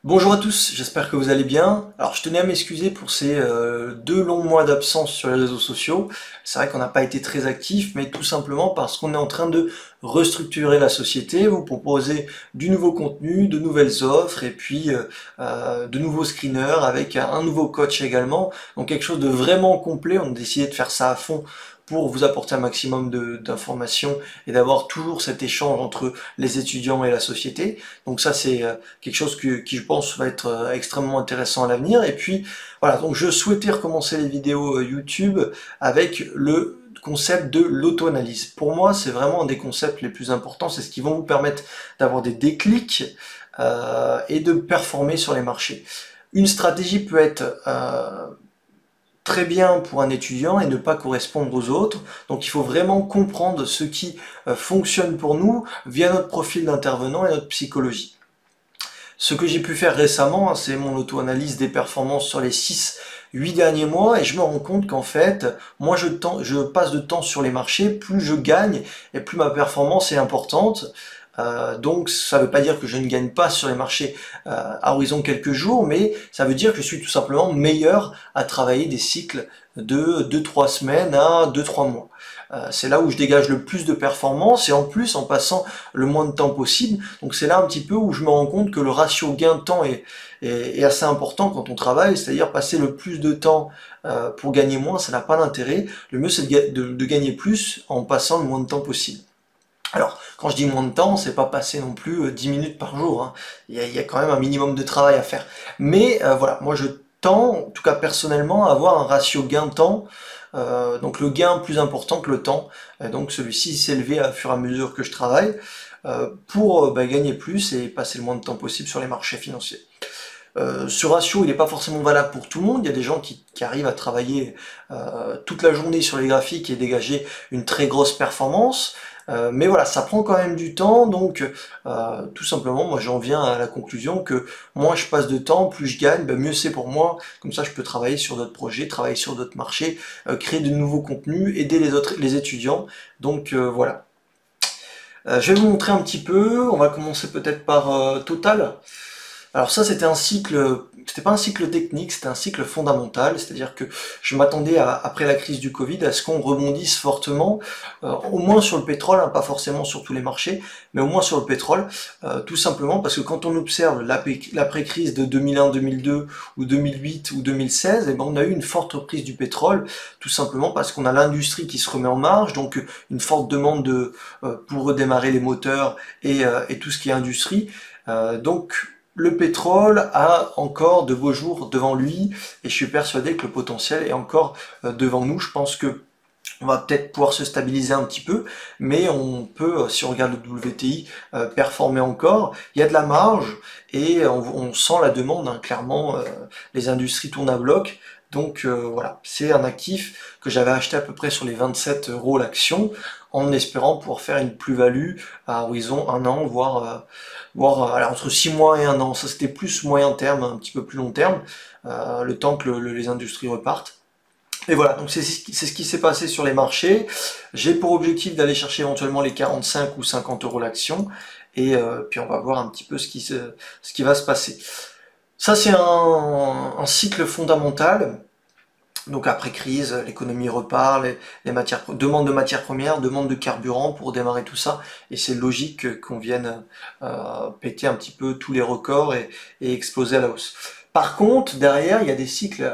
Bonjour à tous, j'espère que vous allez bien. Alors je tenais à m'excuser pour ces 2 longs mois d'absence sur les réseaux sociaux. C'est vrai qu'on n'a pas été très actifs, mais tout simplement parce qu'on est en train de restructurer la société, vous proposer du nouveau contenu, de nouvelles offres et puis de nouveaux screeners avec un nouveau coach également. Donc quelque chose de vraiment complet, on a décidé de faire ça à fond pour vous apporter un maximum d'informations et d'avoir toujours cet échange entre les étudiants et la société. Donc ça c'est quelque chose qui je pense va être extrêmement intéressant à l'avenir. Et puis voilà, donc je souhaitais recommencer les vidéos YouTube avec le concept de l'auto-analyse. Pour moi, c'est vraiment un des concepts les plus importants, c'est ce qui vont vous permettre d'avoir des déclics et de performer sur les marchés. Une stratégie peut être très bien pour un étudiant et ne pas correspondre aux autres. Donc il faut vraiment comprendre ce qui fonctionne pour nous via notre profil d'intervenant et notre psychologie. Ce que j'ai pu faire récemment, c'est mon auto-analyse des performances sur les 6-8 derniers mois, et je me rends compte qu'en fait, moi je passe de temps sur les marchés, plus je gagne et plus ma performance est importante. Donc ça ne veut pas dire que je ne gagne pas sur les marchés à horizon quelques jours, mais ça veut dire que je suis tout simplement meilleur à travailler des cycles de 2-3 semaines à 2-3 mois. C'est là où je dégage le plus de performance et en plus en passant le moins de temps possible. Donc c'est là un petit peu où je me rends compte que le ratio gain-temps est assez important quand on travaille, c'est-à-dire passer le plus de temps pour gagner moins, ça n'a pas d'intérêt. Le mieux c'est de gagner plus en passant le moins de temps possible. Alors, quand je dis moins de temps, c'est pas passer non plus 10 minutes par jour, hein. Il y a quand même un minimum de travail à faire. Mais voilà, moi je tends, en tout cas personnellement, à avoir un ratio gain-temps, donc le gain plus important que le temps. Donc celui-ci s'élever à fur et à mesure que je travaille, pour gagner plus et passer le moins de temps possible sur les marchés financiers. Ce ratio, il n'est pas forcément valable pour tout le monde. Il y a des gens qui arrivent à travailler toute la journée sur les graphiques et dégager une très grosse performance. Mais voilà, ça prend quand même du temps, donc tout simplement, moi j'en viens à la conclusion que moins je passe de temps, plus je gagne, mieux c'est pour moi. Comme ça, je peux travailler sur d'autres projets, travailler sur d'autres marchés, créer de nouveaux contenus, aider les étudiants. Donc voilà. Je vais vous montrer un petit peu. On va commencer peut-être par Total. Alors ça, c'était pas un cycle technique, c'était un cycle fondamental, c'est-à-dire que je m'attendais après la crise du Covid à ce qu'on rebondisse fortement, au moins sur le pétrole, hein, pas forcément sur tous les marchés, mais au moins sur le pétrole, tout simplement parce que quand on observe l'après-crise de 2001-2002 ou 2008 ou 2016, on a eu une forte reprise du pétrole, tout simplement parce qu'on a l'industrie qui se remet en marche, donc une forte demande pour redémarrer les moteurs et tout ce qui est industrie. Donc le pétrole a encore de beaux jours devant lui et je suis persuadé que le potentiel est encore devant nous. Je pense que on va peut-être pouvoir se stabiliser un petit peu, mais on peut, si on regarde le WTI, performer encore. Il y a de la marge et on sent la demande, hein, clairement, les industries tournent à bloc. Donc voilà, c'est un actif que j'avais acheté à peu près sur les 27 euros l'action, en espérant pouvoir faire une plus-value à horizon 1 an, voire entre 6 mois et 1 an. Ça c'était plus moyen terme, un petit peu plus long terme, le temps que les industries repartent. Et voilà, donc c'est ce qui s'est passé sur les marchés. J'ai pour objectif d'aller chercher éventuellement les 45 ou 50 euros l'action, et puis on va voir un petit peu ce qui va se passer. Ça c'est un cycle fondamental. Donc après crise, l'économie repart, demande de matières premières, demande de carburant pour démarrer tout ça, et c'est logique qu'on vienne péter un petit peu tous les records et exploser à la hausse. Par contre, derrière, il y a des cycles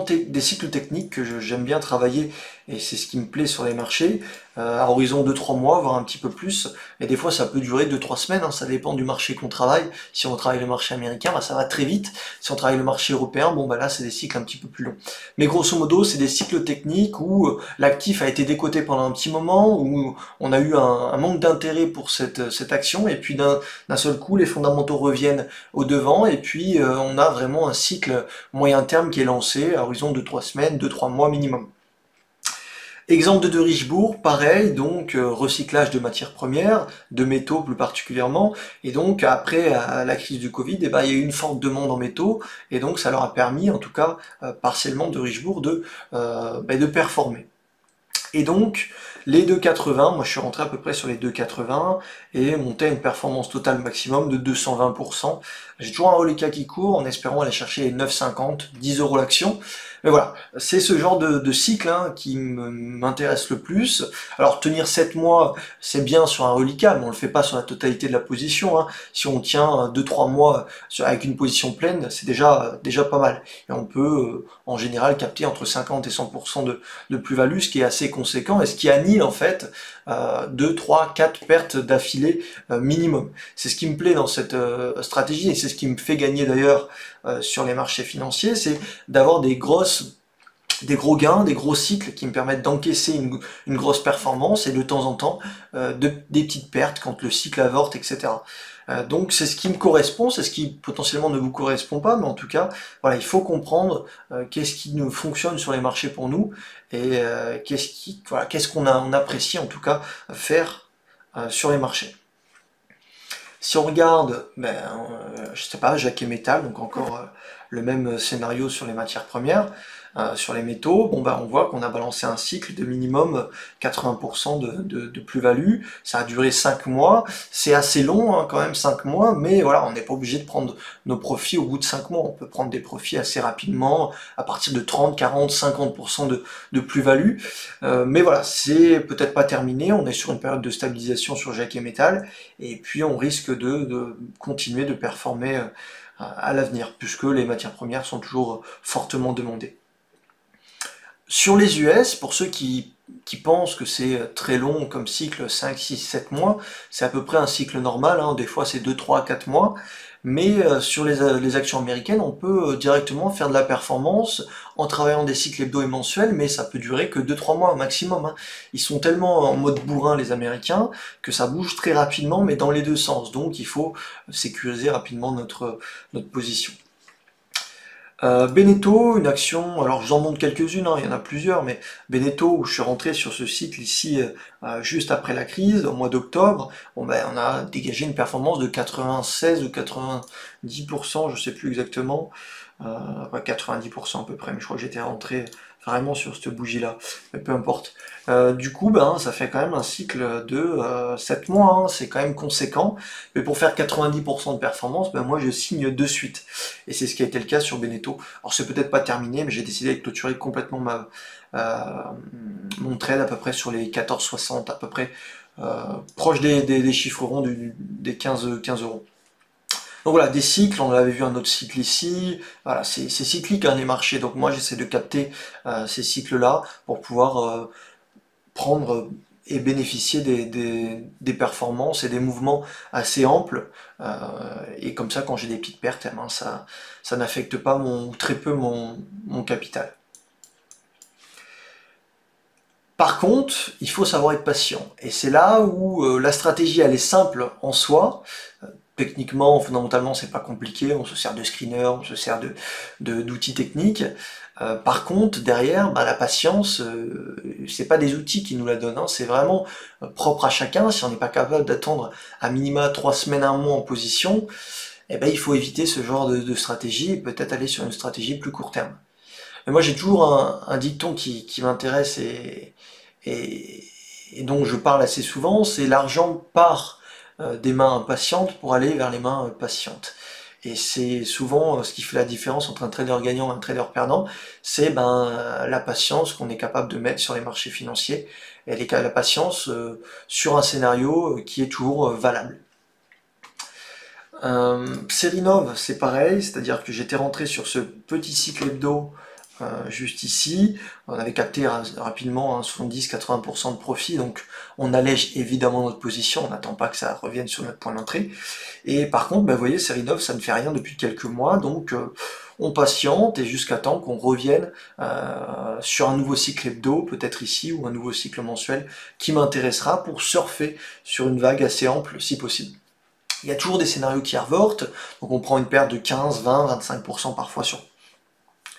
des cycles techniques que j'aime bien travailler et c'est ce qui me plaît sur les marchés, à horizon de 3 mois, voire un petit peu plus, et des fois ça peut durer 2-3 semaines, hein, ça dépend du marché qu'on travaille. Si on travaille le marché américain, ça va très vite. Si on travaille le marché européen, là c'est des cycles un petit peu plus longs. Mais grosso modo, c'est des cycles techniques où l'actif a été décoté pendant un petit moment, où on a eu un manque d'intérêt pour cette action, et puis d'un seul coup, les fondamentaux reviennent au devant, et puis on a vraiment un cycle moyen terme qui est lancé à horizon de 3 semaines, 2-3 mois minimum. Exemple de Richebourg, pareil, donc recyclage de matières premières, de métaux plus particulièrement, et donc après la crise du Covid, il y a eu une forte demande en métaux, et donc ça leur a permis, en tout cas partiellement de Richebourg, de performer. Et donc, les 2,80, moi je suis rentré à peu près sur les 2,80 et monté à une performance totale maximum de 220%. J'ai toujours un reliquat qui court en espérant aller chercher les 9,50, 10 euros l'action. Mais voilà, c'est ce genre de cycle hein, qui m'intéresse le plus. Alors tenir 7 mois, c'est bien sur un reliquat, mais on le fait pas sur la totalité de la position. Hein. Si on tient 2-3 mois avec une position pleine, c'est déjà pas mal. Et on peut en général capter entre 50 et 100% de plus-value, ce qui est assez conséquent et ce qui annule en fait 2, 3, 4 pertes d'affilée minimum. C'est ce qui me plaît dans cette stratégie et c'est ce qui me fait gagner d'ailleurs sur les marchés financiers, c'est d'avoir des gros gains, des gros cycles qui me permettent d'encaisser une grosse performance et de temps en temps des petites pertes quand le cycle avorte, etc. Donc c'est ce qui me correspond, c'est ce qui potentiellement ne vous correspond pas, mais en tout cas, voilà, il faut comprendre qu'est-ce qui nous fonctionne sur les marchés pour nous et qu'est-ce qu'on apprécie en tout cas faire sur les marchés. Si on regarde, je sais pas, Jacques et Métal, donc encore le même scénario sur les matières premières, sur les métaux, on voit qu'on a balancé un cycle de minimum 80% de plus-value, ça a duré 5 mois, c'est assez long hein, quand même 5 mois, mais voilà, on n'est pas obligé de prendre nos profits au bout de 5 mois, on peut prendre des profits assez rapidement, à partir de 30, 40, 50% de plus-value, mais voilà, c'est peut-être pas terminé, on est sur une période de stabilisation sur Jacques et Métal, et puis on risque de continuer de performer à l'avenir, puisque les matières premières sont toujours fortement demandées. Sur les US, pour ceux qui pensent que c'est très long comme cycle, 5, 6, 7 mois, c'est à peu près un cycle normal, hein, des fois c'est 2, 3, 4 mois, mais sur les actions américaines, on peut directement faire de la performance en travaillant des cycles hebdo et mensuels, mais ça peut durer que 2-3 mois au maximum. Hein. Ils sont tellement en mode bourrin, les Américains, que ça bouge très rapidement, mais dans les deux sens, donc il faut sécuriser rapidement notre position. Beneteau, une action, alors j'en montre quelques-unes, hein, il y en a plusieurs, mais Beneteau, où je suis rentré sur ce cycle ici juste après la crise, au mois d'octobre, on a dégagé une performance de 96 ou 90%, je sais plus exactement, 90% à peu près, mais je crois que j'étais rentré vraiment sur cette bougie-là, mais peu importe. Du coup, ça fait quand même un cycle de 7 mois, hein, c'est quand même conséquent, mais pour faire 90% de performance, moi je signe de suite. Et c'est ce qui a été le cas sur Beneteau. Alors c'est peut-être pas terminé, mais j'ai décidé de clôturer complètement mon trade à peu près sur les 14,60, à peu près proche des chiffres ronds des 15 euros. Donc voilà, des cycles, on avait vu un autre cycle ici, voilà, c'est cyclique hein, les marchés, donc moi j'essaie de capter ces cycles-là pour pouvoir prendre et bénéficier des performances et des mouvements assez amples, et comme ça quand j'ai des petites pertes, ça n'affecte pas très peu mon capital. Par contre, il faut savoir être patient, et c'est là où la stratégie elle est simple en soi. Techniquement, fondamentalement, c'est pas compliqué, on se sert de screener, on se sert d'outils techniques. Par contre, derrière, la patience, c'est pas des outils qui nous la donnent, hein, c'est vraiment propre à chacun. Si on n'est pas capable d'attendre à minima 3 semaines, 1 mois en position, il faut éviter ce genre de stratégie et peut-être aller sur une stratégie plus court terme. Mais moi, j'ai toujours un dicton qui m'intéresse et dont je parle assez souvent, c'est l'argent part des mains impatientes pour aller vers les mains patientes. Et c'est souvent ce qui fait la différence entre un trader gagnant et un trader perdant, c'est la patience qu'on est capable de mettre sur les marchés financiers, et la patience sur un scénario qui est toujours valable. Serinov, c'est pareil, c'est-à-dire que j'étais rentré sur ce petit cycle hebdo juste ici, on avait capté rapidement 70-80% de profit, donc on allège évidemment notre position, on n'attend pas que ça revienne sur notre point d'entrée. Et par contre, vous voyez, Serinov, ça ne fait rien depuis quelques mois, donc on patiente et jusqu'à temps qu'on revienne sur un nouveau cycle hebdo, peut-être ici, ou un nouveau cycle mensuel qui m'intéressera pour surfer sur une vague assez ample si possible. Il y a toujours des scénarios qui revortent, donc on prend une perte de 15, 20, 25% parfois sur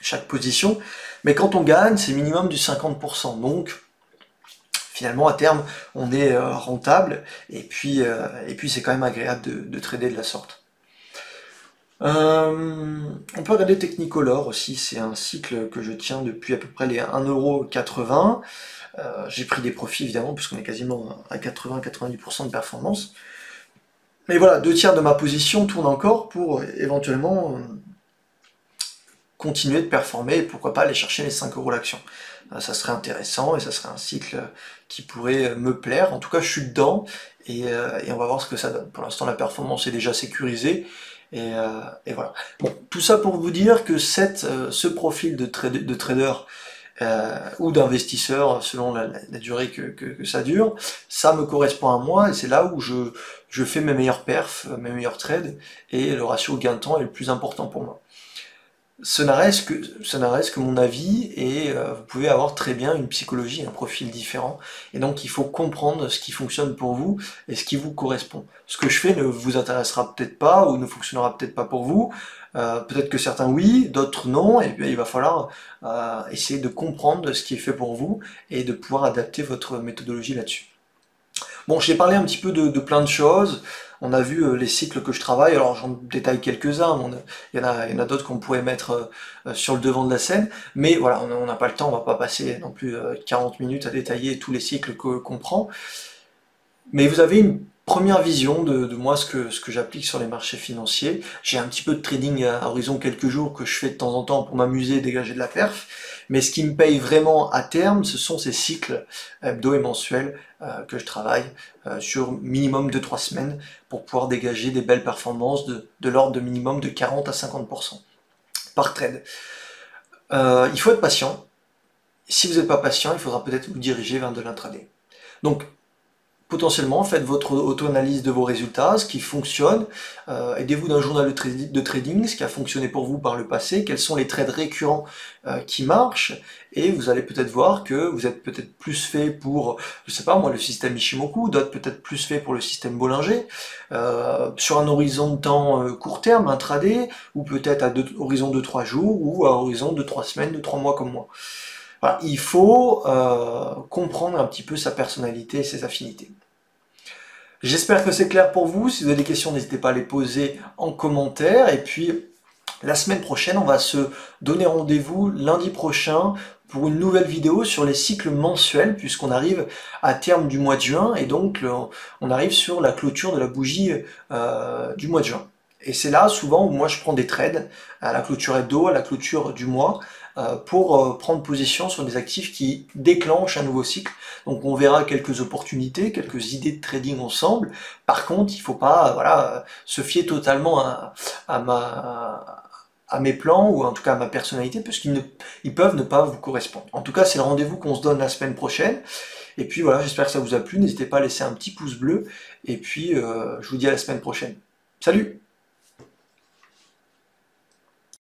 chaque position, mais quand on gagne, c'est minimum du 50%, donc finalement à terme on est rentable, et puis c'est quand même agréable de trader de la sorte. On peut regarder Technicolor aussi, c'est un cycle que je tiens depuis à peu près les 1,80 €. J'ai pris des profits évidemment, puisqu'on est quasiment à 80-90% de performance. Mais voilà, 2 tiers de ma position tournent encore pour éventuellement continuer de performer et pourquoi pas aller chercher les 5 € l'action. Ça serait intéressant et ça serait un cycle qui pourrait me plaire. En tout cas, je suis dedans et on va voir ce que ça donne. Pour l'instant, la performance est déjà sécurisée et voilà. Bon, tout ça pour vous dire que ce profil de trader ou d'investisseur, selon la durée que ça dure, ça me correspond à moi et c'est là où je fais mes meilleurs perfs, mes meilleurs trades et le ratio gain-temps est le plus important pour moi. Ça n'a reste que mon avis et vous pouvez avoir très bien une psychologie, un profil différent. Et donc il faut comprendre ce qui fonctionne pour vous et ce qui vous correspond. Ce que je fais ne vous intéressera peut-être pas ou ne fonctionnera peut-être pas pour vous. Peut-être que certains oui, d'autres non. Et puis il va falloir essayer de comprendre ce qui est fait pour vous et de pouvoir adapter votre méthodologie là-dessus. Bon, j'ai parlé un petit peu de plein de choses. On a vu les cycles que je travaille, alors j'en détaille quelques-uns, il y en a d'autres qu'on pourrait mettre sur le devant de la scène, mais voilà, on n'a pas le temps, on va pas passer non plus 40 minutes à détailler tous les cycles qu'on prend. Mais vous avez une première vision de moi, ce que j'applique sur les marchés financiers. J'ai un petit peu de trading à horizon quelques jours que je fais de temps en temps pour m'amuser, dégager de la perf. Mais ce qui me paye vraiment à terme, ce sont ces cycles hebdo et mensuels que je travaille sur minimum de 3 semaines pour pouvoir dégager des belles performances de l'ordre de minimum de 40 à 50% par trade. Il faut être patient. Si vous n'êtes pas patient, il faudra peut-être vous diriger vers de l'intraday. Donc, potentiellement, faites votre auto-analyse de vos résultats, ce qui fonctionne, aidez-vous d'un journal de trading, ce qui a fonctionné pour vous par le passé, quels sont les trades récurrents qui marchent, et vous allez peut-être voir que vous êtes peut-être plus fait pour, je sais pas moi, le système Ishimoku, d'autres peut-être plus fait pour le système Bollinger, sur un horizon de temps court terme, intraday, ou peut-être à horizon de 3 jours, ou à horizon de 3 semaines, de 3 mois comme moi. Voilà, il faut comprendre un petit peu sa personnalité et ses affinités. J'espère que c'est clair pour vous. Si vous avez des questions, n'hésitez pas à les poser en commentaire. Et puis, la semaine prochaine, on va se donner rendez-vous lundi prochain pour une nouvelle vidéo sur les cycles mensuels, puisqu'on arrive à terme du mois de juin, et donc on arrive sur la clôture de la bougie du mois de juin. Et c'est là souvent où moi je prends des trades à la clôture hebdo, à la clôture du mois, pour prendre position sur des actifs qui déclenchent un nouveau cycle. Donc on verra quelques opportunités, quelques idées de trading ensemble. Par contre, il ne faut pas voilà, se fier totalement à mes plans, ou en tout cas à ma personnalité, puisqu'ils peuvent ne pas vous correspondre. En tout cas, c'est le rendez-vous qu'on se donne la semaine prochaine. Et puis voilà, j'espère que ça vous a plu. N'hésitez pas à laisser un petit pouce bleu. Et puis, je vous dis à la semaine prochaine. Salut!